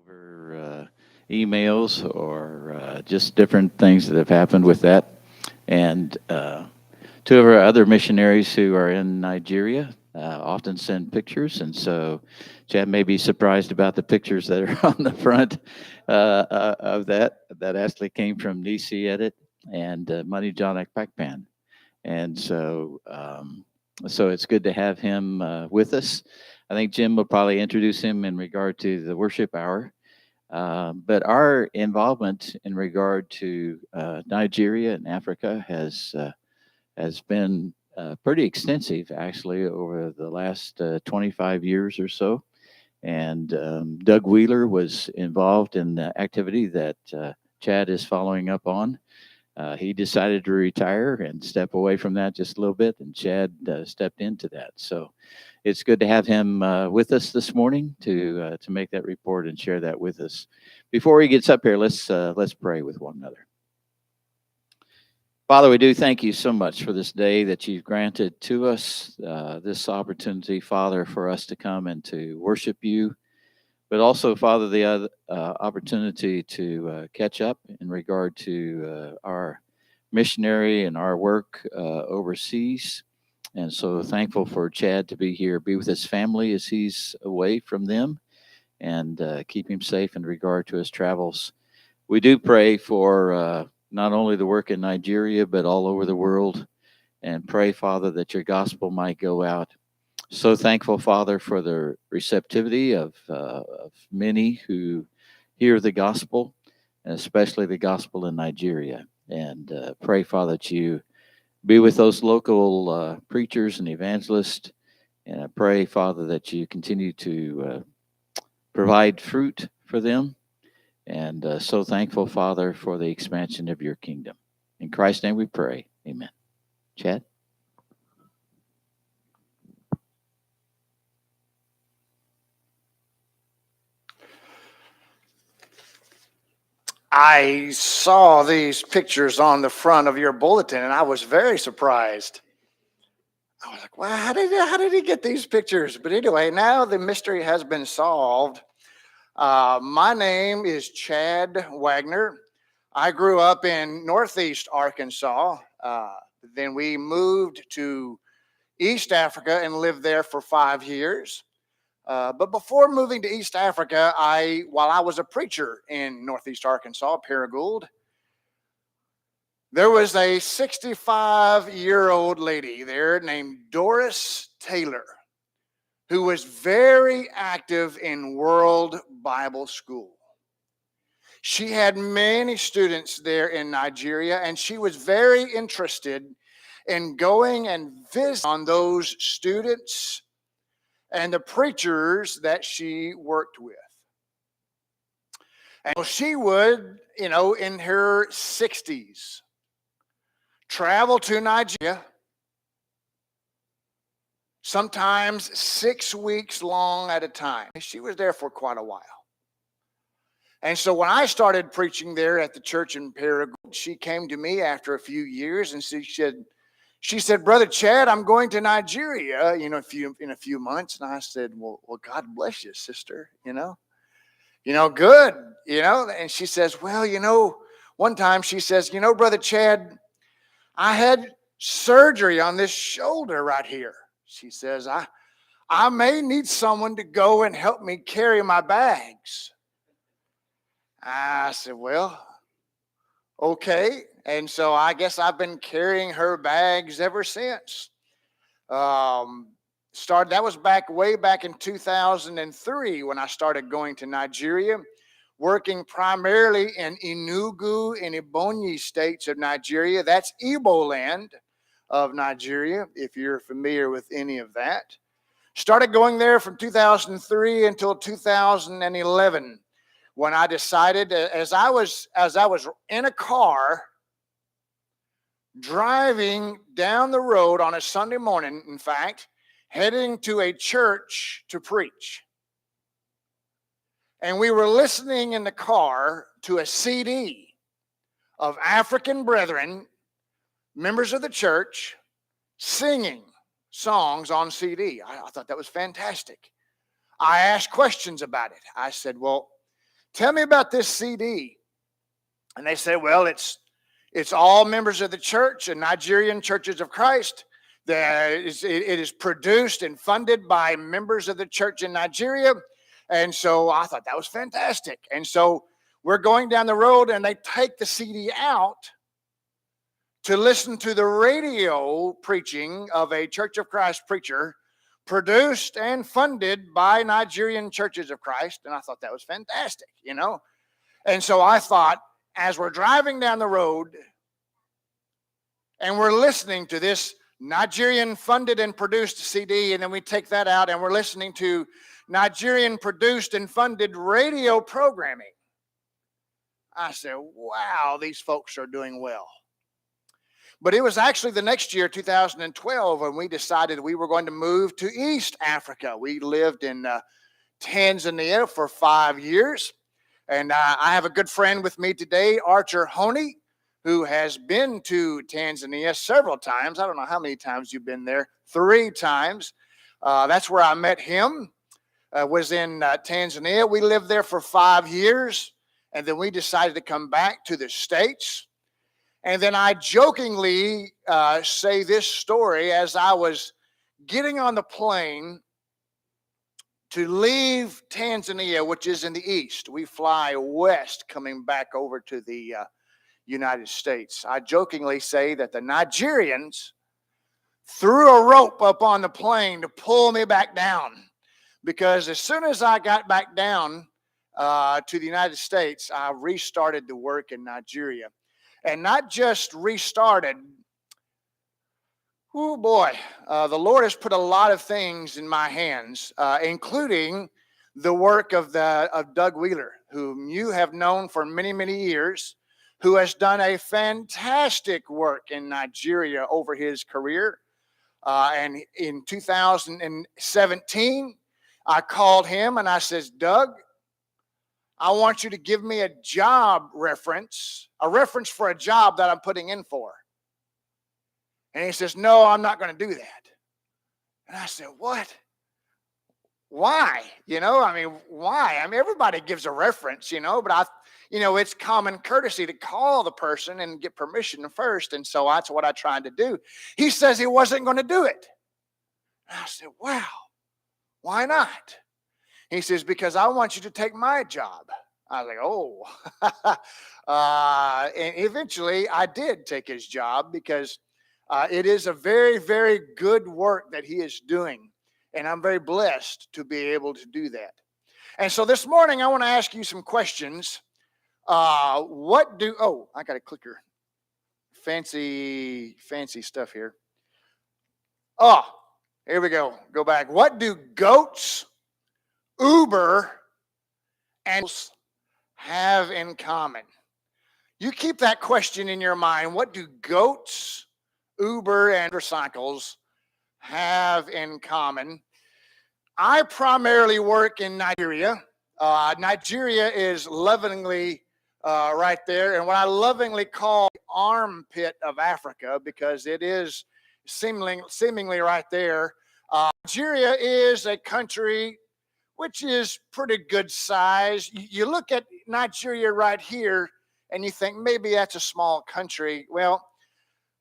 over emails or just different things that have happened with that. And two of our other missionaries who are in Nigeria often send pictures. And so Chad may be surprised about the pictures that are on the front of that. That actually came from Nisi Edit and Money John Ekpakpan. And so it's good to have him with us. I think Jim will probably introduce him in regard to the worship hour. But our involvement in regard to Nigeria and Africa has been pretty extensive, actually, over the last 25 years or so. And Doug Wheeler was involved in the activity that Chad is following up on. He decided to retire and step away from that just a little bit, and Chad stepped into that. So it's good to have him with us this morning to make that report and share that with us. Before he gets up here, let's pray with one another. Father, we do thank you so much for this day that you've granted to us, this opportunity, Father, for us to come and to worship you, but also, Father, the opportunity to catch up in regard to our missionary and our work overseas. And so thankful for Chad to be here, be with his family as he's away from them, and keep him safe in regard to his travels. We do pray for not only the work in Nigeria, but all over the world, and pray, Father, that your gospel might go out. So thankful, Father, for the receptivity of many who hear the gospel, and especially the gospel in Nigeria. And pray, Father, that you be with those local preachers and evangelists. And I pray, Father, that you continue to provide fruit for them. And so thankful, Father, for the expansion of your kingdom. In Christ's name we pray. Amen. Chad? I saw these pictures on the front of your bulletin and I was very surprised. I was like, wow, how did he get these pictures? But anyway, now the mystery has been solved. My name is Chad Wagner. I grew up in Northeast Arkansas. Then we moved to East Africa and lived there for 5 years. But before moving to East Africa, while I was a preacher in Northeast Arkansas, Paragould, there was a 65-year-old lady there named Doris Taylor, who was very active in World Bible School. She had many students there in Nigeria, and she was very interested in going and visiting on those students and the preachers that she worked with. And so she would, in her 60s, travel to Nigeria, sometimes 6 weeks long at a time. She was there for quite a while. And so when I started preaching there at the church in Paragould, she came to me after a few years and she said, Brother Chad, I'm going to Nigeria, in a few months. And I said, well, God bless you, sister, good, And she says, well, one time she says, Brother Chad, I had surgery on this shoulder right here. She says, I may need someone to go and help me carry my bags. I said, well, okay. And so I guess I've been carrying her bags ever since. That was way back in 2003 when I started going to Nigeria, working primarily in Enugu and Ebonyi states of Nigeria. That's Igbo land of Nigeria, if you're familiar with any of that. Started going there from 2003 until 2011, when I decided, as I was in a car driving down the road on a Sunday morning, in fact, heading to a church to preach. And we were listening in the car to a CD of African brethren, members of the church, singing songs on CD. I thought that was fantastic. I asked questions about it. I said, well, tell me about this CD. And they said, well, it's all members of the church and Nigerian Churches of Christ. It is produced and funded by members of the church in Nigeria. And so I thought that was fantastic. And so we're going down the road and they take the CD out to listen to the radio preaching of a Church of Christ preacher produced and funded by Nigerian Churches of Christ. And I thought that was fantastic, you know. And so I thought, as we're driving down the road and we're listening to this Nigerian funded and produced CD, and then we take that out and we're listening to Nigerian produced and funded radio programming, I said, wow, these folks are doing well. But it was actually the next year, 2012, when we decided we were going to move to East Africa. We lived in Tanzania for 5 years. And I have a good friend with me today, Archer Honey, who has been to Tanzania several times. I don't know how many times you've been there. 3 times. That's where I met him, was in Tanzania. We lived there for 5 years. And then we decided to come back to the States. And then I jokingly say this story as I was getting on the plane to leave Tanzania, which is in the east. We fly west coming back over to the United States. I jokingly say that the Nigerians threw a rope up on the plane to pull me back down, because as soon as I got back down to the United States, I restarted to work in Nigeria. And not just restarted. Oh boy, the Lord has put a lot of things in my hands, including the work of Doug Wheeler, whom you have known for many, many years, who has done a fantastic work in Nigeria over his career. And in 2017, I called him and I says, Doug, I want you to give me a job reference, a reference for a job that I'm putting in for. And he says, no, I'm not going to do that. And I said, what? Why? You know, I mean, why? I mean, everybody gives a reference, you know, but it's common courtesy to call the person and get permission first. And so that's what I tried to do. He says he wasn't going to do it. And I said, wow, why not? He says, because I want you to take my job. I was like, oh. And eventually I did take his job, because it is a very, very good work that he is doing. And I'm very blessed to be able to do that. And so this morning, I want to ask you some questions. I got a clicker. Fancy stuff here. Oh, here we go. Go back. What do goats, Uber, and have in common? You keep that question in your mind. What do goats, Uber, and motorcycles have in common? I primarily work in Nigeria. Nigeria is lovingly right there, and what I lovingly call the armpit of Africa, because it is seemingly right there. Nigeria is a country which is pretty good size. You look at Nigeria right here, and you think maybe that's a small country. Well,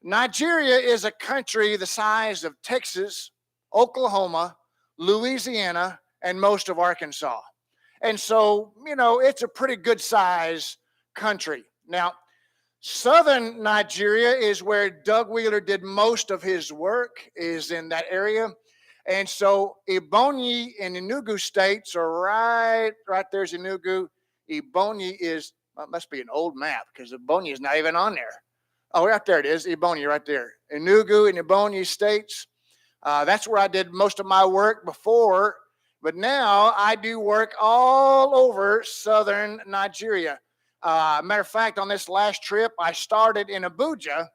Nigeria is a country the size of Texas, Oklahoma, Louisiana, and most of Arkansas. And so, it's a pretty good size country. Now, southern Nigeria is where Doug Wheeler did most of his work, is in that area. And so Ebonyi and Enugu states are right there's Enugu. Ebonyi must be an old map, because Ebonyi is not even on there. Oh, right there it is, Ebonyi right there. Enugu and Ebonyi states. That's where I did most of my work before, but now I do work all over southern Nigeria. Matter of fact, on this last trip, I started in Abuja,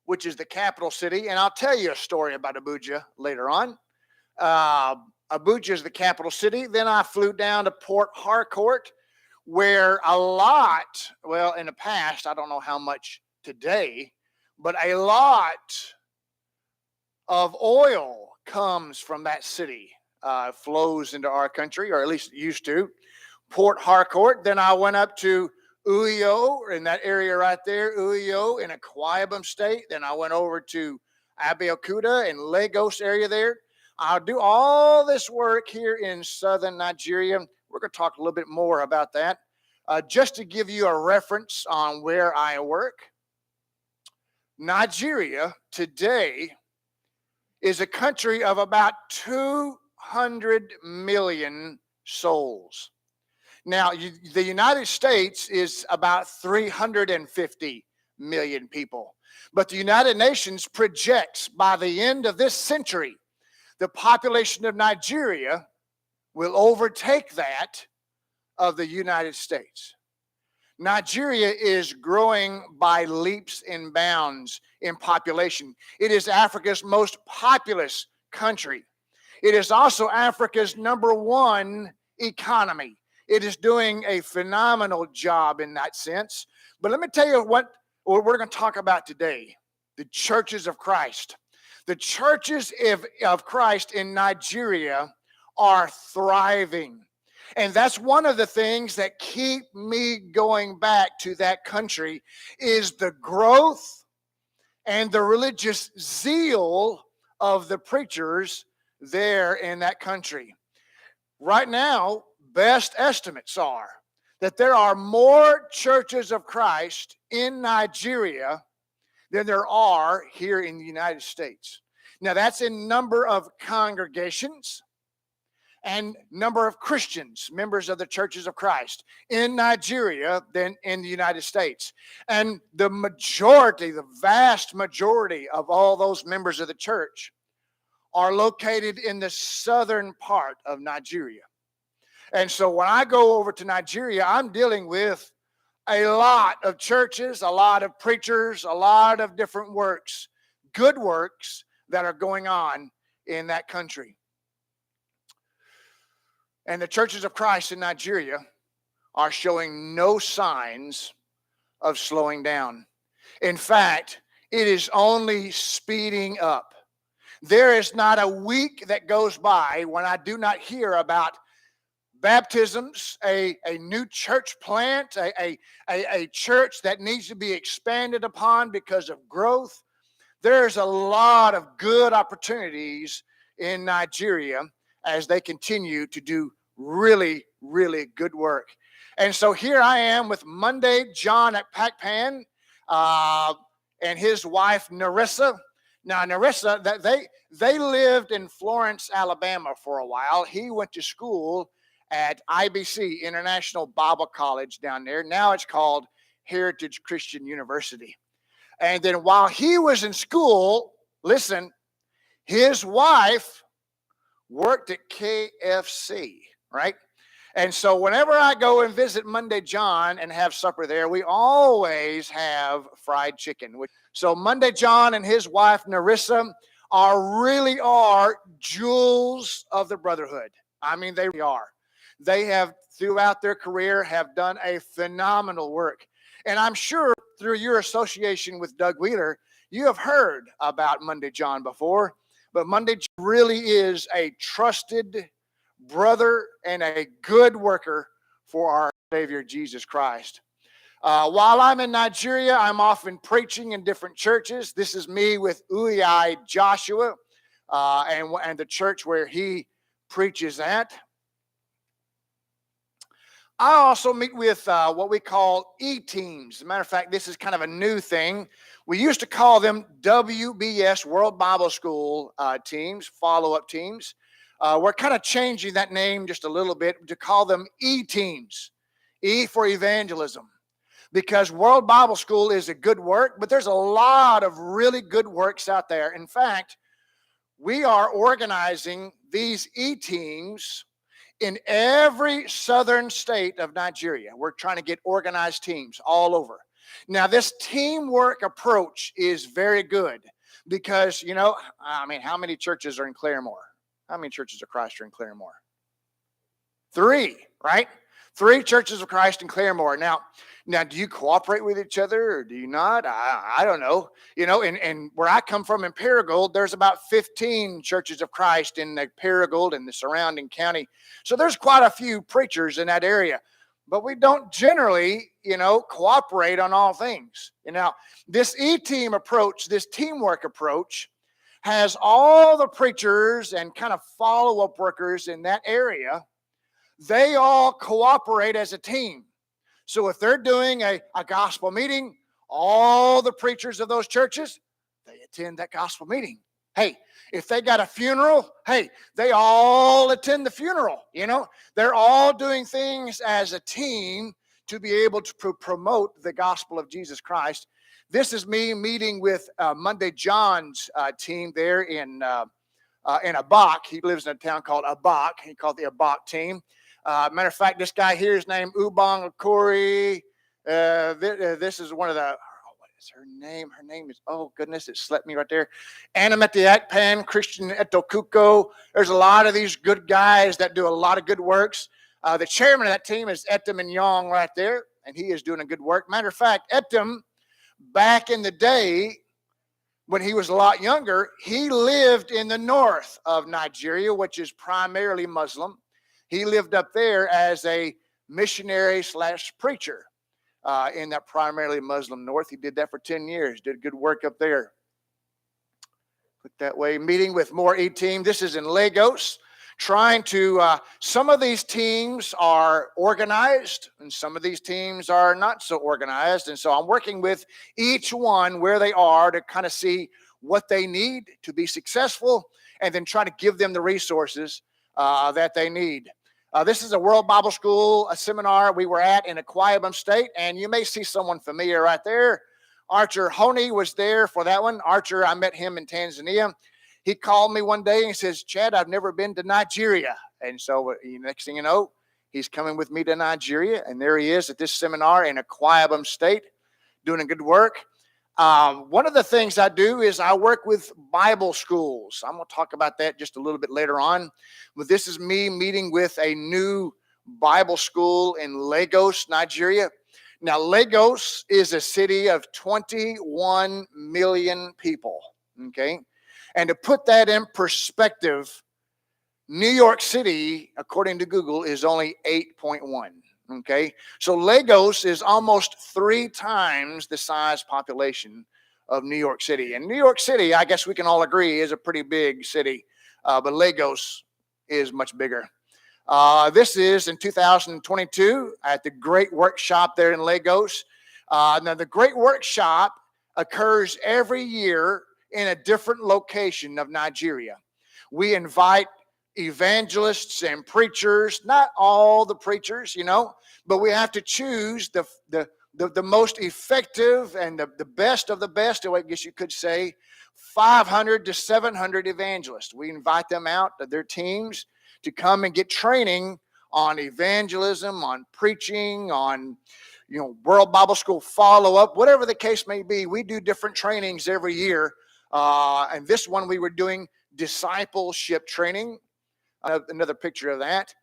which is the capital city, and I'll tell you a story about Abuja later on. Abuja is the capital city. Then I flew down to Port Harcourt, where in the past, I don't know how much today, but a lot of oil comes from that city, flows into our country, or at least it used to. Port Harcourt. Then I went up to Uyo, in that area right there, Uyo in Akwa Ibom State. Then I went over to Abeokuta and Lagos area there. I'll do all this work here in southern Nigeria. We're going to talk a little bit more about that. Just to give you a reference on where I work, Nigeria today is a country of about 200 million souls. Now, the United States is about 350 million people. But the United Nations projects by the end of this century, the population of Nigeria will overtake that of the United States. Nigeria is growing by leaps and bounds in population. It is Africa's most populous country. It is also Africa's #1 economy. It is doing a phenomenal job in that sense. But let me tell you what we're going to talk about today. The churches of Christ. The churches of Christ in Nigeria are thriving. And that's one of the things that keep me going back to that country is the growth and the religious zeal of the preachers there in that country. Right now, best estimates are that there are more churches of Christ in Nigeria than there are here in the United States. Now, that's in number of congregations and number of Christians, members of the churches of Christ in Nigeria than in the United States. And the majority, the vast majority of all those members of the church are located in the southern part of Nigeria. And so when I go over to Nigeria, I'm dealing with a lot of churches, a lot of preachers, a lot of different works, good works that are going on in that country. And the churches of Christ in Nigeria are showing no signs of slowing down. In fact, it is only speeding up. There is not a week that goes by when I do not hear about baptisms, a new church plant, a church that needs to be expanded upon because of growth. There's a lot of good opportunities in Nigeria as they continue to do really, really good work. And so here I am with Monday John at Pakpan and his wife Narissa. Now Narissa, they lived in Florence, Alabama for a while. He went to school at IBC, International Bible College down there. Now it's called Heritage Christian University. And then while he was in school, listen, his wife worked at KFC, right? And so whenever I go and visit Monday John and have supper there, we always have fried chicken. So Monday John and his wife Narissa really are jewels of the brotherhood. I mean, they are. They have, throughout their career, have done a phenomenal work. And I'm sure through your association with Doug Wheeler, you have heard about Monday John before. But Monday John really is a trusted brother and a good worker for our Savior Jesus Christ. While I'm in Nigeria, I'm often preaching in different churches. This is me with Uyai Joshua and the church where he preaches at. I also meet with what we call E-teams. As a matter of fact, this is kind of a new thing. We used to call them WBS, World Bible School teams, follow-up teams. We're kind of changing that name just a little bit to call them E-teams. E for evangelism. Because World Bible School is a good work, but there's a lot of really good works out there. In fact, we are organizing these E-teams in every southern state of Nigeria. We're trying to get organized teams all over. Now, this teamwork approach is very good because, how many churches are in Claremore? How many churches of Christ are in Claremore? 3, right? 3 churches of Christ in Claremore. Now, do you cooperate with each other or do you not? I don't know. And where I come from in Paragould, there's about 15 churches of Christ in the Paragould and the surrounding county. So there's quite a few preachers in that area. But we don't generally, cooperate on all things. This E-team approach, this teamwork approach, has all the preachers and kind of follow-up workers in that area. They all cooperate as a team. So if they're doing a gospel meeting, all the preachers of those churches, they attend that gospel meeting. Hey, if they got a funeral, hey, they all attend the funeral. They're all doing things as a team to be able to promote the gospel of Jesus Christ. This is me meeting with Monday John's team there in Abak. He lives in a town called Abak. He called the Abak team. Matter of fact, this guy here is named Ubong Akori. This is one of the, what is her name? Her name is, oh goodness, it slept me right there. Anametiak Pan, Christian Etokuko. There's a lot of these good guys that do a lot of good works. The chairman of that team is Etim and Yong right there, and he is doing a good work. Matter of fact, Etim, back in the day, when he was a lot younger, he lived in the north of Nigeria, which is primarily Muslim. He lived up there as a missionary / preacher in that primarily Muslim north. He did that for 10 years, did good work up there. Put that way, meeting with more E-team. This is in Lagos, trying to, some of these teams are organized and some of these teams are not so organized. And so I'm working with each one where they are to kind of see what they need to be successful and then try to give them the resources that they need. This is a World Bible School, a seminar we were at in Akwa Ibom State, and you may see someone familiar right there. Archer Honey was there for that one. Archer, I met him in Tanzania. He called me one day and he says, Chad, I've never been to Nigeria. And so next thing you know, he's coming with me to Nigeria, and there he is at this seminar in Akwa Ibom State doing a good work. One of the things I do is I work with Bible schools. I'm going to talk about that just a little bit later on. But this is me meeting with a new Bible school in Lagos, Nigeria. Now, Lagos is a city of 21 million people, okay? And to put that in perspective, New York City, according to Google, is only 8.1. Okay, so Lagos is almost 3 times the size population of New York City. And New York City, I guess we can all agree, is a pretty big city, but Lagos is much bigger. This is in 2022 at the Great Workshop there in Lagos. Now, the Great Workshop occurs every year in a different location of Nigeria. We invite evangelists and preachers, not all the preachers, but we have to choose the most effective and the best of the best, I guess you could say, 500 to 700 evangelists. We invite them out, their teams, to come and get training on evangelism, on preaching, on World Bible School follow-up, whatever the case may be. We do different trainings every year. And this one we were doing discipleship training. Another picture of that.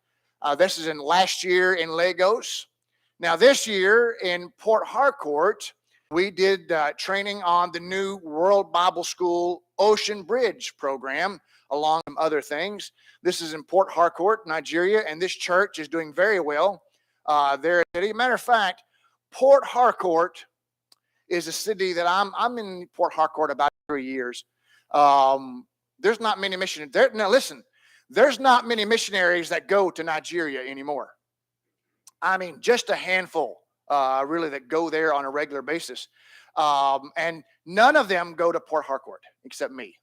This is in last year in Lagos. Now this year in Port Harcourt, we did training on the new World Bible School Ocean Bridge program, along with other things. This is in Port Harcourt, Nigeria, and this church is doing very well there. As a matter of fact, Port Harcourt is a city that I'm in Port Harcourt about 3 years. There's not many missionaries there. Now listen, there's not many missionaries that go to Nigeria anymore. I mean, just a handful, really, that go there on a regular basis. And none of them go to Port Harcourt except me.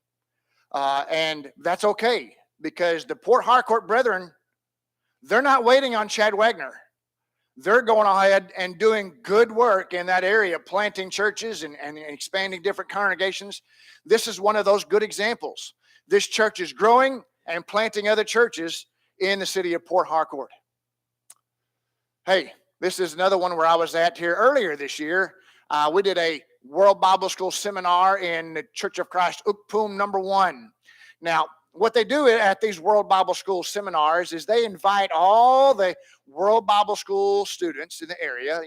And that's okay, because the Port Harcourt brethren, they're not waiting on Chad Wagner. They're going ahead and doing good work in that area, planting churches and expanding different congregations. This is one of those good examples. This church is growing and planting other churches in the city of Port Harcourt. Hey, this is another one where I was at here earlier this year. We did a World Bible School seminar in the Church of Christ, Ukpum number 1. Now, what they do at these World Bible School seminars is they invite all the World Bible School students in the area.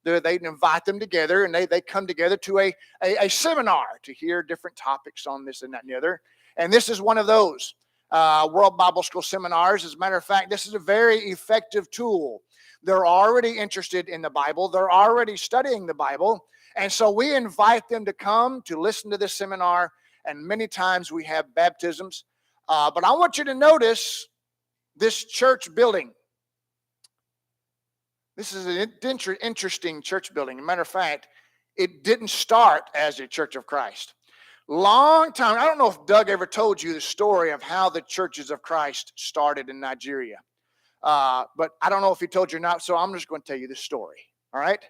They invite them together, and they come together to a seminar to hear different topics on this and that and the other. And this is one of those World Bible School seminars. As a matter of fact, this is a very effective tool. They're already interested in the Bible. They're already studying the Bible. And so we invite them to come to listen to this seminar. And many times we have baptisms. But I want you to notice this church building. This is an interesting church building. As a matter of fact, it didn't start as a Church of Christ. Long time. I don't know if Doug ever told you the story of how the Churches of Christ started in Nigeria. But I don't know if he told you or not, so I'm just going to tell you the story. All right?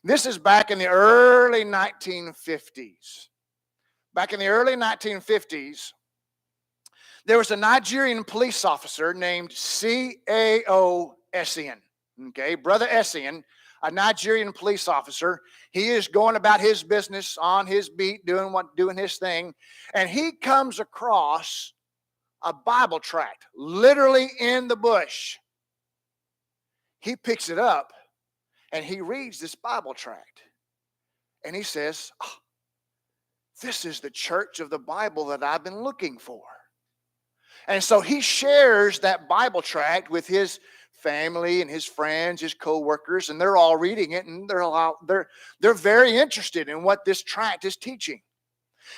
This is back in the early 1950s. Back in the early 1950s, there was a Nigerian police officer named C.A.O. Essien. Okay, Brother Essien, a Nigerian police officer. He is going about his business on his beat, doing his thing, and he comes across a Bible tract, literally in the bush. He picks it up and he reads this Bible tract, and he says, "Oh, this is the church of the Bible that I've been looking for." And so he shares that Bible tract with his family and his friends, his co-workers, and they're all reading it, and they're very interested in what this tract is teaching.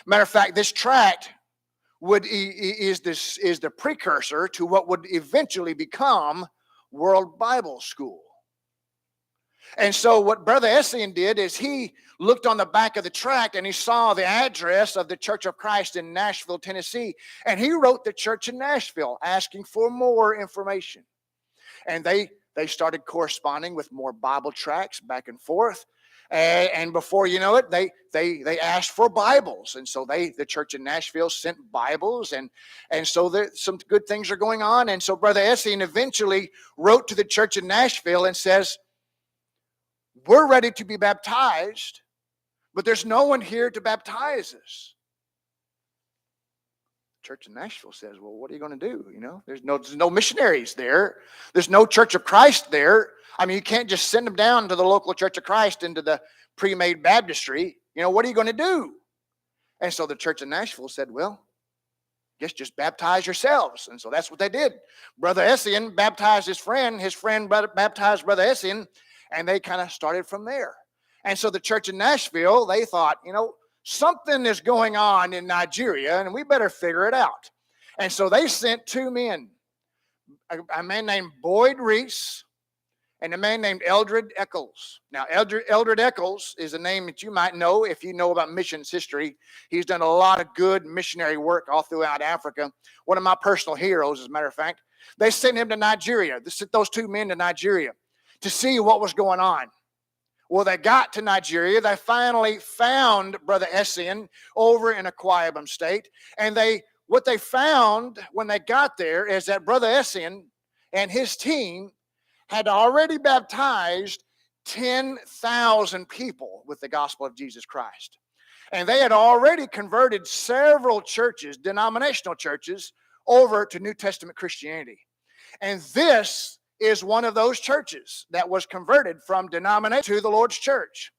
Matter of fact, this tract is the precursor to what would eventually become World Bible School. And so what Brother Essien did is he looked on the back of the tract and he saw the address of the Church of Christ in Nashville, Tennessee. And he wrote the church in Nashville asking for more information. And they started corresponding with more Bible tracts back and forth. And before you know it, they asked for Bibles. And so the church in Nashville sent Bibles. And so some good things are going on. And so Brother Essien eventually wrote to the church in Nashville and says, "We're ready to be baptized, but there's no one here to baptize us." Church in Nashville says, "Well, what are you going to do? There's no missionaries there. There's no Church of Christ there. I mean, you can't just send them down to the local Church of Christ into the pre-made baptistry. What are you going to do?" And so the church in Nashville said, "Well, guess just baptize yourselves." And so that's what they did. Brother Essien baptized his friend baptized Brother Essien, and they kind of started from there. And so the church in Nashville, they thought, something is going on in Nigeria, and we better figure it out. And so they sent two men, a man named Boyd Reese and a man named Eldred Eccles. Now, Eldred Eccles is a name that you might know if you know about missions history. He's done a lot of good missionary work all throughout Africa. One of my personal heroes, as a matter of fact. They sent him to Nigeria. They sent those two men to Nigeria to see what was going on. Well, they got to Nigeria. They finally found Brother Essien over in Akwa Ibom State. And what they found when they got there is that Brother Essien and his team had already baptized 10,000 people with the gospel of Jesus Christ. And they had already converted several churches, denominational churches, over to New Testament Christianity. And this is one of those churches that was converted from denomination to the Lord's church.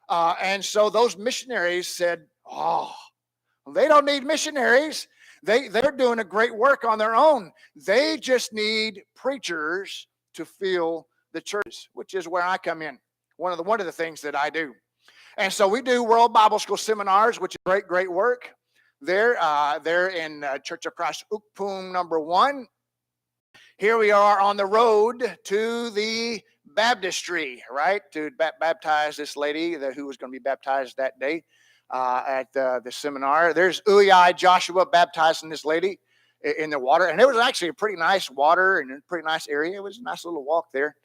And so those missionaries said, "Oh, they don't need missionaries. They're doing a great work on their own. They just need preachers to fill the churches," which is where I come in. One of the things that I do. And so we do World Bible School seminars, which is great work. They're in Church of Christ Ukpum number 1. Here we are on the road to the baptistry, right? To baptize this lady who was going to be baptized that day at the seminar. There's Uyai Joshua baptizing this lady in the water. And it was actually a pretty nice water and a pretty nice area. It was a nice little walk there.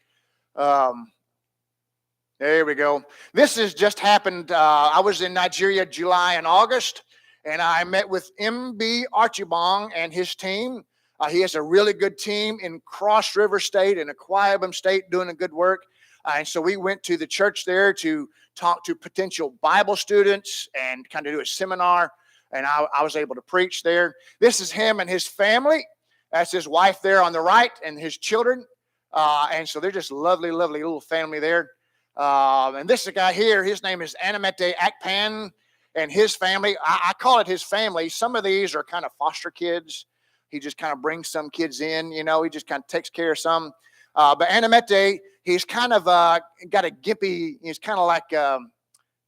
There we go. This has just happened. I was in Nigeria July and August, and I met with M.B. Archibong and his team. He has a really good team in Cross River State and Akwa Ibom State doing a good work. And so we went to the church there to talk to potential Bible students and kind of do a seminar. and I was able to preach there. This is him and his family. That's his wife there on the right and his children. And so they're just lovely, lovely little family there. And this guy here, his name is Animete Akpan, and his family. I call it his family. Some of these are kind of foster kids. He just kind of brings some kids in, he just kind of takes care of some. But Animete, he's kind of got a gimpy, he's kind of like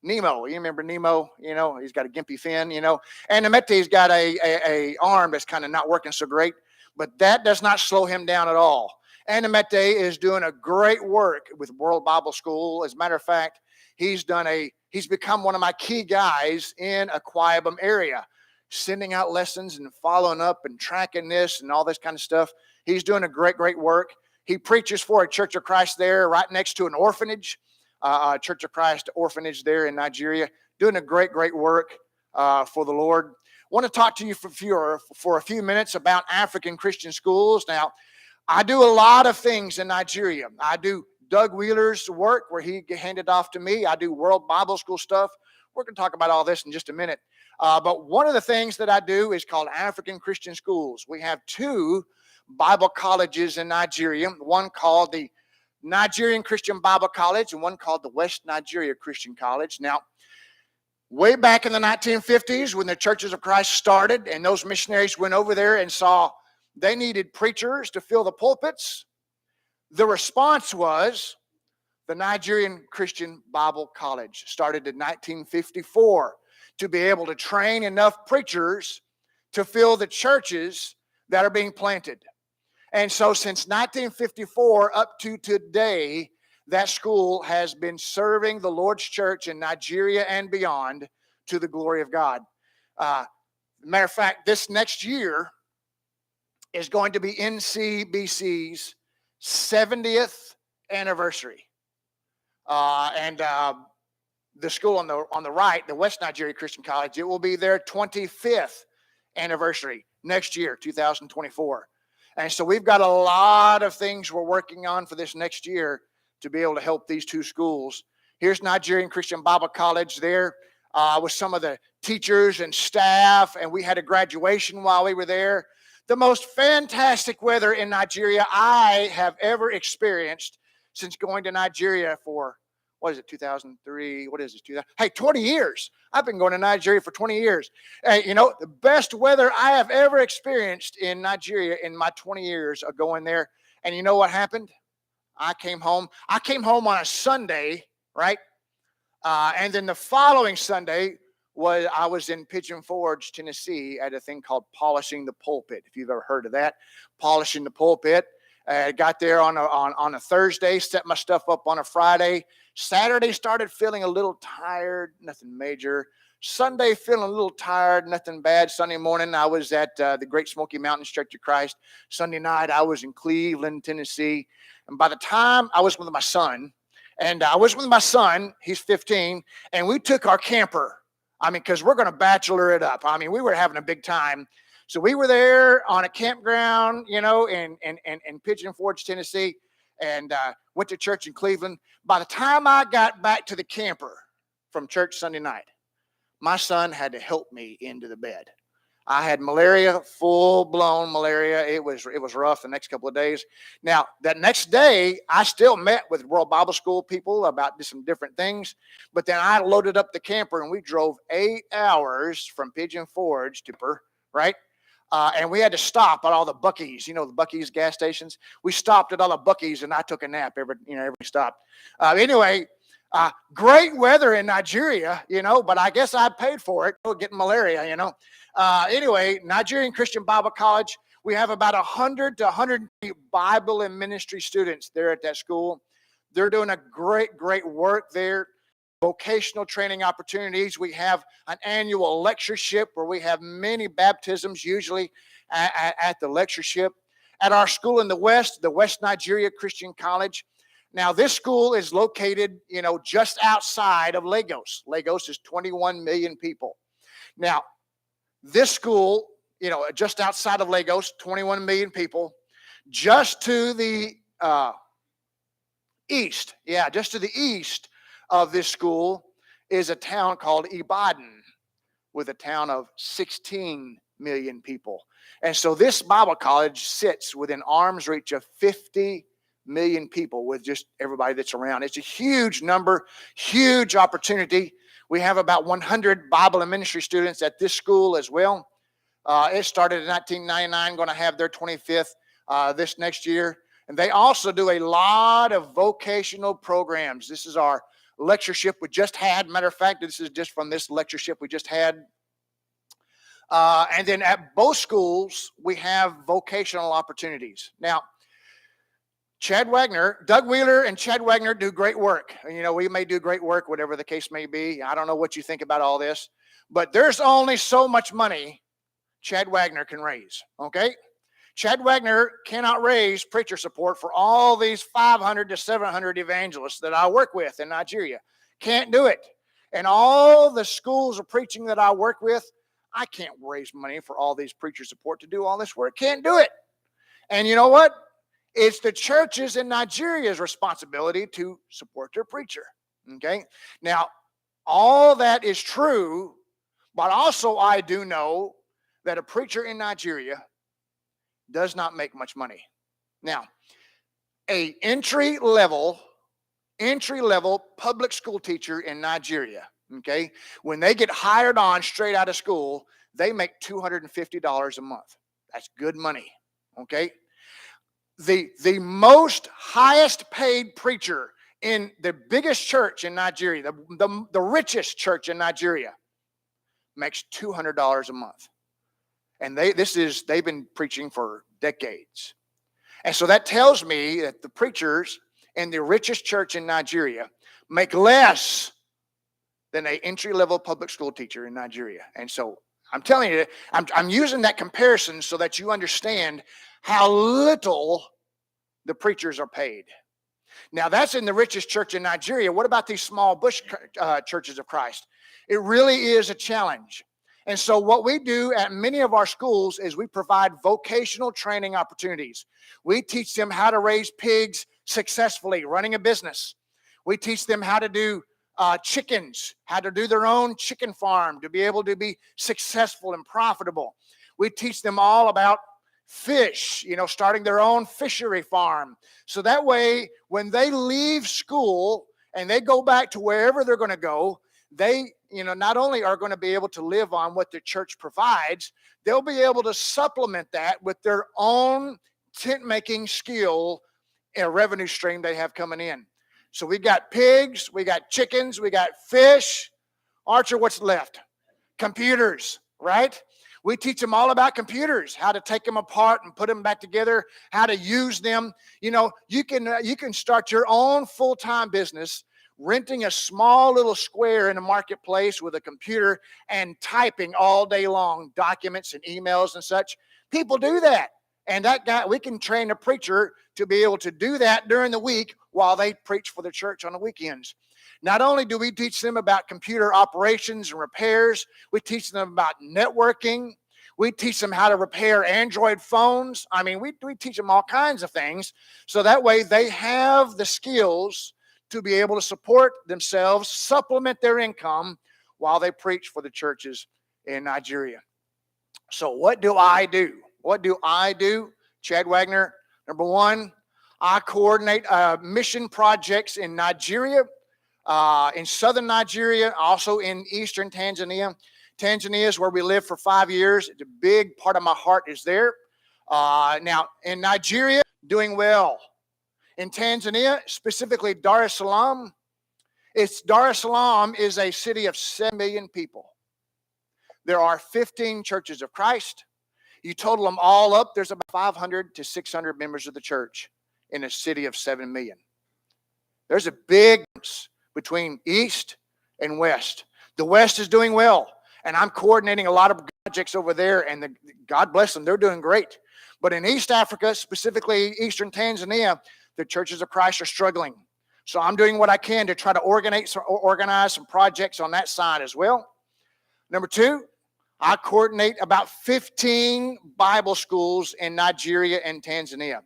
Nemo. You remember Nemo? He's got a gimpy fin, Animete's got a arm that's kind of not working so great, but that does not slow him down at all. Animete is doing a great work with World Bible School. As a matter of fact, he's become one of my key guys in a Quiabum area, sending out lessons and following up and tracking this and all this kind of stuff. He's doing a great, great work. He preaches for a Church of Christ there right next to an orphanage, Church of Christ orphanage there in Nigeria, doing a great, great work for the Lord. I want to talk to you for a few minutes about African Christian schools. Now, I do a lot of things in Nigeria. I do Doug Wheeler's work where he handed off to me. I do World Bible School stuff. We're going to talk about all this in just a minute. But one of the things that I do is called African Christian schools. We have 2 Bible colleges in Nigeria, one called the Nigerian Christian Bible College and one called the West Nigeria Christian College. Now, way back in the 1950s when the Churches of Christ started and those missionaries went over there and saw they needed preachers to fill the pulpits, the response was the Nigerian Christian Bible College, started in 1954 to be able to train enough preachers to fill the churches that are being planted. And so since 1954 up to today, that school has been serving the Lord's church in Nigeria and beyond to the glory of God. Matter of fact, this next year is going to be NCBC's 70th anniversary. And the school on the right, the West Nigeria Christian College, it will be their 25th anniversary next year, 2024. And so we've got a lot of things we're working on for this next year to be able to help these 2 schools. Here's Nigerian Christian Bible College there with some of the teachers and staff, and we had a graduation while we were there. The most fantastic weather in Nigeria I have ever experienced since going to Nigeria for, 2003? What is it? 2000? Hey, 20 years. I've been going to Nigeria for 20 years. Hey, the best weather I have ever experienced in Nigeria in my 20 years of going there. And you know what happened? I came home on a Sunday, right? And then the following Sunday, I was in Pigeon Forge, Tennessee, at a thing called Polishing the Pulpit. If you've ever heard of that, Polishing the Pulpit. I got there on a Thursday, set my stuff up on a Friday. Saturday started feeling a little tired, nothing major. Sunday feeling a little tired, nothing bad. Sunday morning I was at the Great Smoky Mountains Church of Christ. Sunday night I was in Cleveland, Tennessee. And by the time I was with my son, he's 15, and we took our camper. Because we're going to bachelor it up. We were having a big time. So we were there on a campground, in Pigeon Forge, Tennessee, and went to church in Cleveland. By the time I got back to the camper from church Sunday night, my son had to help me into the bed. I had malaria, full-blown malaria. It was rough the next couple of days. Now, that next day, I still met with World Bible School people about some different things. But then I loaded up the camper, and we drove 8 hours from Pigeon Forge to right? And we had to stop at all the Buc-ee's, the Buc-ee's gas stations. We stopped at all the Buc-ee's, and I took a nap every stop. Anyway, great weather in Nigeria, but I guess I paid for it, getting malaria, Anyway, Nigerian Christian Bible College, we have about 100 to 150 Bible and ministry students there at that school. They're doing a great, great work there. Vocational training opportunities. We have an annual lectureship where we have many baptisms, usually at the lectureship. At our school in the West Nigeria Christian College. Now, this school is located, just outside of Lagos. Lagos is 21 million people. Now, this school, just outside of Lagos, 21 million people, just to the east, just to the east of this school is a town called Ibadan. with a town of 16 million people. And so this Bible college sits within arm's reach of 50 million people with just everybody that's around. It's a huge number, huge opportunity. We have about 100 Bible and ministry students at this school as well. It started in 1999, going to have their 25th this next year. And they also do a lot of vocational programs. This is our lectureship we just had. Matter of fact, this is just from this lectureship we just had. And then at both schools, we have vocational opportunities. Now, Doug Wheeler and Chad Wagner do great work. You know, we may do great work, whatever the case may be. I don't know what you think about all this, but there's only so much money Chad Wagner can raise, okay? Chad Wagner cannot raise preacher support for all these 500 to 700 evangelists that I work with in Nigeria. Can't do it. And all the schools of preaching that I work with, I can't raise money for all these preacher support to do all this work. Can't do it. And you know what? It's the churches in Nigeria's responsibility to support their preacher, okay? Now, all that is true, but also I do know that a preacher in Nigeria does not make much money. Now, a entry-level public school teacher in Nigeria, okay, when they get hired on straight out of school, they make $250 a month. That's good money, okay? The most highest paid preacher in the biggest church in Nigeria, the richest church in Nigeria, makes $200 a month. And they've been preaching for decades. And so that tells me that the preachers in the richest church in Nigeria make less than an entry-level public school teacher in Nigeria. And so I'm telling you, I'm using that comparison so that you understand how little the preachers are paid. Now, that's in the richest church in Nigeria. What about these small bush churches of Christ? It really is a challenge. And so what we do at many of our schools is we provide vocational training opportunities. We teach them how to raise pigs successfully, running a business. We teach them how to do chickens, how to do their own chicken farm to be able to be successful and profitable. We teach them all about fish, starting their own fishery farm. So that way, when they leave school and they go back to wherever they're going to go, they, not only are going to be able to live on what the church provides, they'll be able to supplement that with their own tent-making skill and revenue stream they have coming in. So we got pigs, we got chickens, we got fish. Archer, what's left? Computers, right? We teach them all about computers, how to take them apart and put them back together, how to use them. You can start your own full-time business renting a small little square in a marketplace with a computer and typing all day long documents and emails and such. People do that. And we can train a preacher to be able to do that during the week while they preach for the church on the weekends. Not only do we teach them about computer operations and repairs, we teach them about networking. We teach them how to repair Android phones. I mean, we teach them all kinds of things. So that way they have the skills to be able to support themselves, supplement their income while they preach for the churches in Nigeria. So what do I do? What do I do? Chad Wagner, number one, I coordinate mission projects in Nigeria, in southern Nigeria, also in eastern Tanzania. Tanzania is where we lived for 5 years. It's a big part of my heart is there. Now, in Nigeria, doing well. In Tanzania, specifically Dar es Salaam, Dar es Salaam is a city of 7 million people. There are 15 churches of Christ. You total them all up, there's about 500 to 600 members of the church in a city of 7 million. There's a big difference between East and West. The West is doing well, and I'm coordinating a lot of projects over there, and God bless them, they're doing great. But in East Africa, specifically Eastern Tanzania, the churches of Christ are struggling. So I'm doing what I can to try to organize some projects on that side as well. Number two, I coordinate about 15 Bible schools in Nigeria and Tanzania.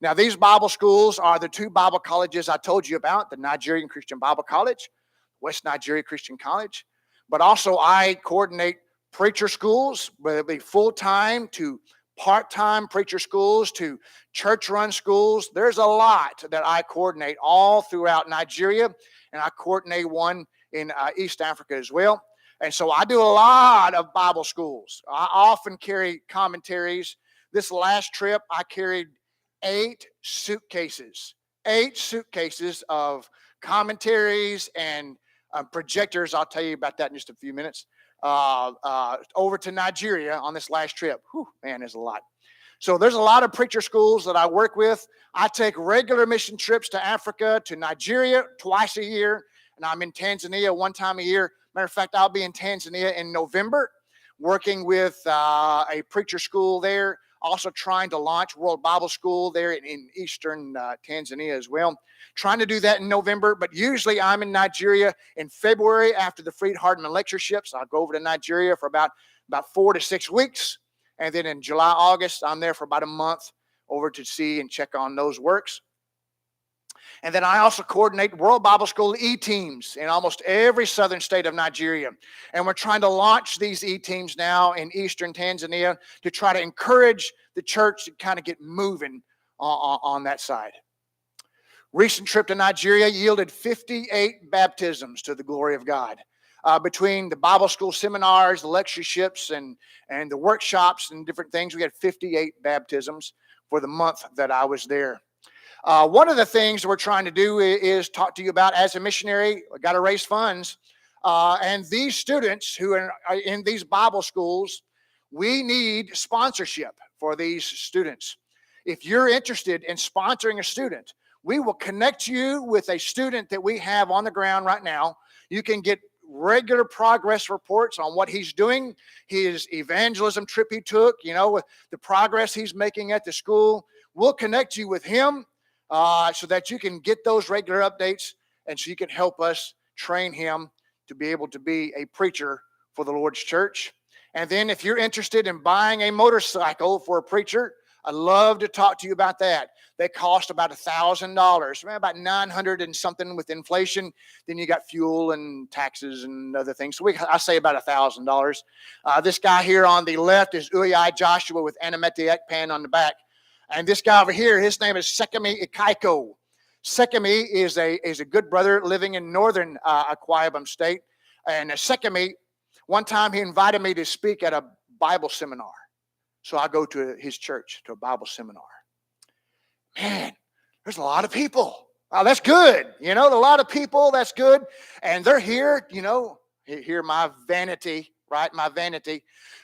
Now, these Bible schools are the two Bible colleges I told you about, the Nigerian Christian Bible College, West Nigeria Christian College. But also I coordinate preacher schools, whether it be full-time to part-time preacher schools to church-run schools. There's a lot that I coordinate all throughout Nigeria, and I coordinate one in East Africa as well. And so I do a lot of Bible schools. I often carry commentaries. This last trip, I carried 8 suitcases of commentaries and projectors. I'll tell you about that in just a few minutes. Over to Nigeria on this last trip. Whew, man, there's a lot. So there's a lot of preacher schools that I work with. I take regular mission trips to Africa, to Nigeria twice a year, and I'm in Tanzania one time a year. Matter of fact, I'll be in Tanzania in November, working with a preacher school there, also trying to launch World Bible School there in eastern Tanzania as well. Trying to do that in November, but usually I'm in Nigeria in February after the Freed Hardman lectureships. I'll go over to Nigeria for about 4 to 6 weeks. And then in July, August, I'm there for about a month over to see and check on those works. And then I also coordinate World Bible School E-teams in almost every southern state of Nigeria. And we're trying to launch these E-teams now in eastern Tanzania to try to encourage the church to kind of get moving on that side. Recent trip to Nigeria yielded 58 baptisms to the glory of God. Between the Bible school seminars, the lectureships, and the workshops and different things, we had 58 baptisms for the month that I was there. One of the things we're trying to do is talk to you about as a missionary. We got to raise funds. And these students who are in these Bible schools, we need sponsorship for these students. If you're interested in sponsoring a student, we will connect you with a student that we have on the ground right now. You can get regular progress reports on what he's doing, his evangelism trip he took, with the progress he's making at the school. We'll connect you with him so that you can get those regular updates and so you can help us train him to be able to be a preacher for the Lord's church. And then if you're interested in buying a motorcycle for a preacher, I'd love to talk to you about that. They cost about $1,000, about $900 and something with inflation. Then you got fuel and taxes and other things. So I say about $1,000. This guy here on the left is Uyai Joshua with Anameti Ekpan on the back. And this guy over here, his name is Sekemi Ikaiko. Sekemi is a good brother living in northern Akwa Ibom State. And Sekemi, one time he invited me to speak at a Bible seminar. So I go to his church, to a Bible seminar. Man, there's a lot of people. Oh, that's good. A lot of people, that's good. And they're here, hear my vanity, right? My vanity.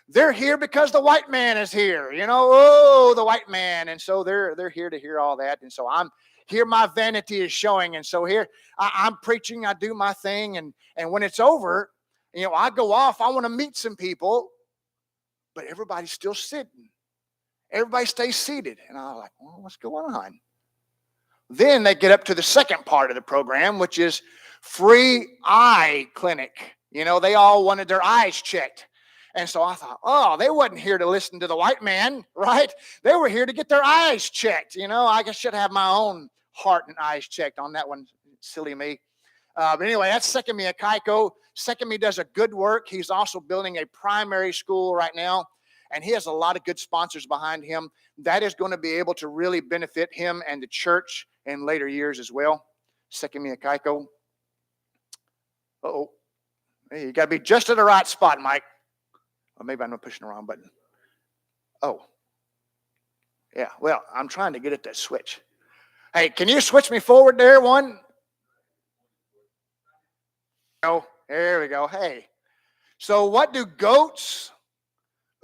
They're here because the white man is here, oh, the white man. And so they're here to hear all that. And so I'm here, my vanity is showing. And so here I'm preaching, I do my thing. And when it's over, I go off, I want to meet some people. But everybody's still sitting. Everybody stays seated. And I'm like, well, what's going on? Then they get up to the second part of the program, which is free eye clinic. They all wanted their eyes checked. And so I thought, oh, they wasn't here to listen to the white man, right? They were here to get their eyes checked. I should have my own heart and eyes checked on that one. Silly me. But anyway, that's Sekemi Akaiko. Sekemi does a good work. He's also building a primary school right now, and he has a lot of good sponsors behind him. That is going to be able to really benefit him and the church in later years as well. Sekemi Akaiko. Uh-oh. Hey, you got to be just at the right spot, Mike. Or maybe I'm not pushing the wrong button. Oh. Yeah, well, I'm trying to get at that switch. Hey, can you switch me forward there, one? Oh, there we go. Hey, so what do goats,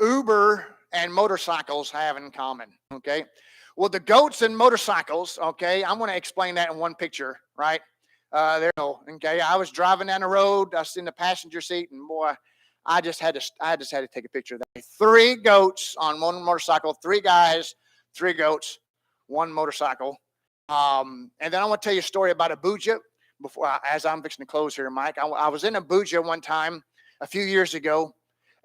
Uber, and motorcycles have in common? Okay, well, the goats and motorcycles. Okay, I'm going to explain that in one picture, right? There. Okay, I was driving down the road. I was in the passenger seat, and boy, I just had to take a picture of that. 3 goats on one motorcycle. 3 guys, 3 goats, 1 motorcycle. And then I want to tell you a story about Abuja. Before, as I'm fixing to close here, Mike, I was in Abuja one time a few years ago,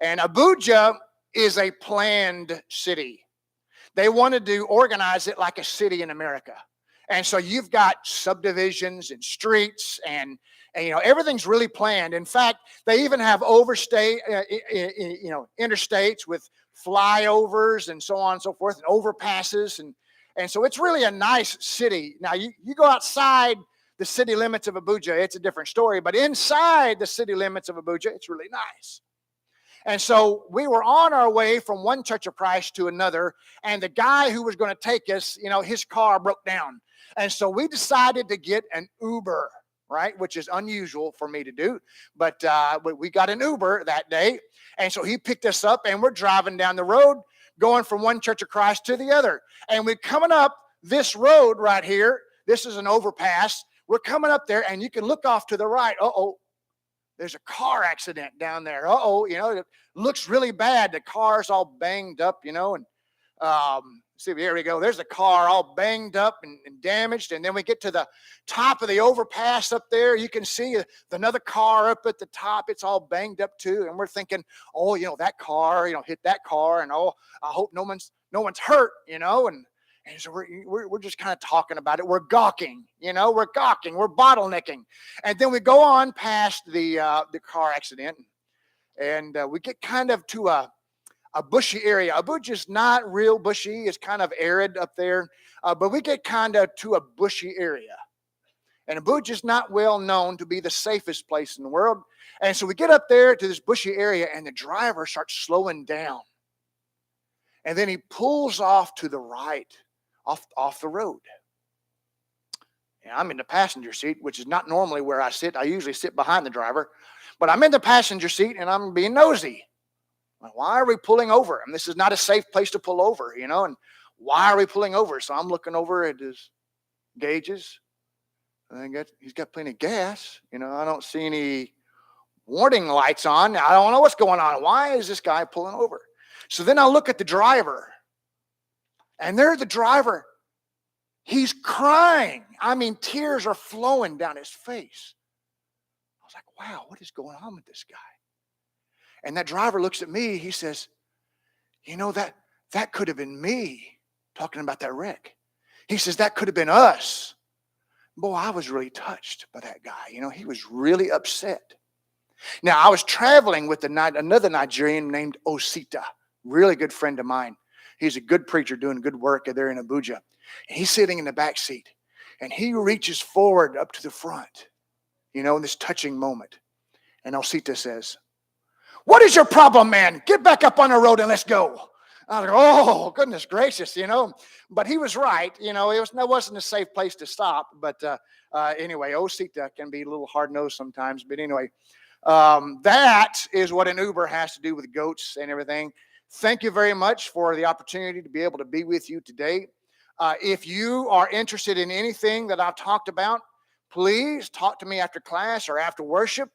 and Abuja is a planned city. They wanted to organize it like a city in America. And so you've got subdivisions and streets and And, everything's really planned. In fact, they even have interstates with flyovers and so on and so forth, and overpasses. And so it's really a nice city. Now, you go outside the city limits of Abuja, it's a different story. But inside the city limits of Abuja, it's really nice. And so we were on our way from one Church of Christ to another, and the guy who was going to take us, his car broke down. And so we decided to get an Uber, right, which is unusual for me to do. But we got an Uber that day, and so he picked us up, and we're driving down the road, going from one Church of Christ to the other. And we're coming up this road right here. This is an overpass. We're coming up there, and you can look off to the right. Uh-oh. There's a car accident down there. Uh-oh, it looks really bad. The car's all banged up, and see, here we go. There's a car all banged up and damaged. And then we get to the top of the overpass up there. You can see another car up at the top. It's all banged up too. And we're thinking, oh, that car, hit that car. And oh, I hope no one's hurt, and so we're just kind of talking about it. We're gawking, we're bottlenecking. And then we go on past the car accident, and we get kind of to a bushy area. Abuja's not real bushy. It's kind of arid up there. But we get kind of to a bushy area. And Abuja's not well known to be the safest place in the world. And so we get up there to this bushy area, and the driver starts slowing down. And then he pulls off to the right, off the road. And I'm in the passenger seat, which is not normally where I sit. I usually sit behind the driver. But I'm in the passenger seat, and I'm being nosy. Why are we pulling over? And this is not a safe place to pull over, and why are we pulling over? So I'm looking over at his gauges. And he's got plenty of gas. I don't see any warning lights on. I don't know what's going on. Why is this guy pulling over? So then I look at the driver, and there's the driver. He's crying. I mean, tears are flowing down his face. I was like, wow, what is going on with this guy? And that driver looks at me. He says, that could have been me, talking about that wreck. He says, that could have been us. Boy, I was really touched by that guy. He was really upset. Now, I was traveling with another Nigerian named Osita, really good friend of mine. He's a good preacher doing good work there in Abuja. And he's sitting in the back seat, and he reaches forward up to the front, in this touching moment. And Osita says, "What is your problem, man? Get back up on the road and let's go." I was like, oh, goodness gracious, But he was right. It wasn't a safe place to stop. But anyway, Osita can be a little hard-nosed sometimes. But anyway, that is what an Uber has to do with goats and everything. Thank you very much for the opportunity to be able to be with you today. If you are interested in anything that I've talked about, please talk to me after class or after worship.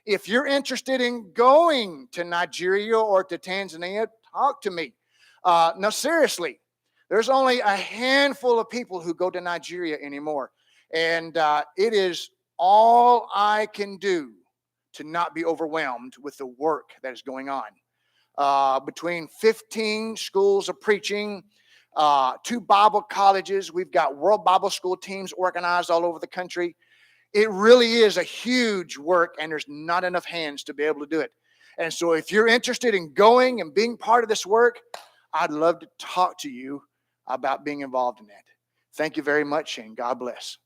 If you're interested in going to Nigeria or to Tanzania, talk to me. No, seriously, there's only a handful of people who go to Nigeria anymore. And it is all I can do to not be overwhelmed with the work that is going on. Between 15 schools of preaching, 2 Bible colleges, we've got World Bible School teams organized all over the country. It really is a huge work, and there's not enough hands to be able to do it. And so if you're interested in going and being part of this work, I'd love to talk to you about being involved in that. Thank you very much, and God bless.